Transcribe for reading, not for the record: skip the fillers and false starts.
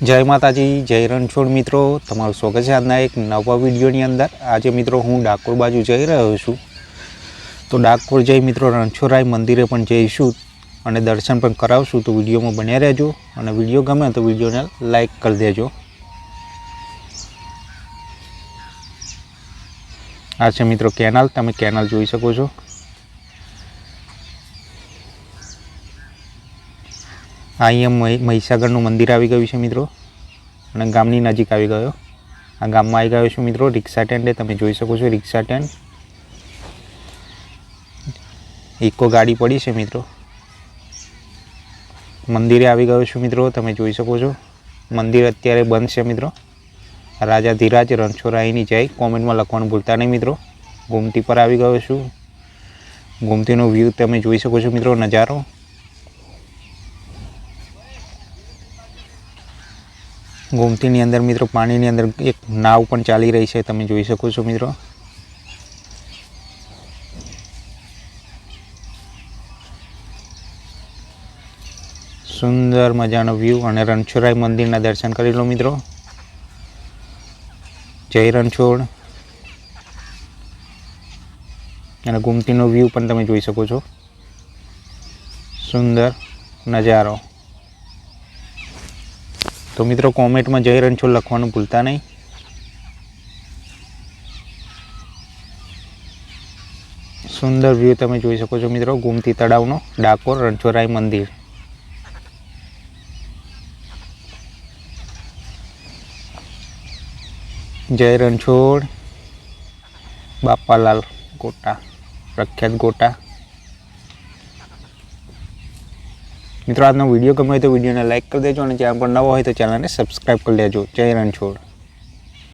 जय माताजी जय रणछोड़ मित्रों तमारुं स्वागत है आजना एक नवा विडियोनी अंदर। आज मित्रों हूँ डाकोर बाजू जई रह्यो छुं तो डाकोर जई मित्रों रणछोड़राय मंदिरे पण जईशुं अने दर्शन पण करावशुं। तो विडियो में बन्या रहेजो अने विडियो गमे तो विडियो ने लाइक कर देजो। आ छे मित्रों केनाल, तमे केनाल जोई शको छो। अहीं महिसागरनुं मंदिर आवी गयुं छे मित्रों अने गामनी नजीक आवी गयो। आ गाममां आई गयो छुं मित्रों। रिक्शा स्टेन्ड तमे जोई शको छो। रिक्शा स्टेन्ड इको गाड़ी पड़ी छे मित्रों। मंदिरे आवी गयो छुं मित्रों। तमे जोई शको छो मंदिर अत्यारे बंध छे मित्रों। राजाधिराज रणछोड़रायनी जय कॉमेंट में लखवानुं भूलता नहीं मित्रों। गोमती पर आवी गयो छुं। गोमतीनो व्यू तमे जोई शको छो मित्रों। नजारो गोमतीनी अंदर मित्रों पाणीनी अंदर एक नाव पण चाली रही है, तमे जोई शको छो मित्रों। सुंदर मजानो व्यू अने रणछोड़राय मंदिरना दर्शन करी लो मित्रों। जय रणछोड़ अने गोमतीनो व्यू पण तमे जोई शको छो। सुंदर नजारो। तो मित्रों कॉमेंट में जय रणछोड़ लखवानुं भूलता नहीं। सुंदर व्यू तमे जोई शको छो मित्रों। गोमती तळावनो डाकोर रणछोड़राय मंदिर। जय रणछोड़ बापालाल गोटा प्रख्यात गोटा। मित्रों आजनो विडियो गम्यो होय तो विडियो ने लाइक कर देजो और चैनल पर नवा होय तो चैनल ने सब्सक्राइब कर लेजो। जय रणछोड़।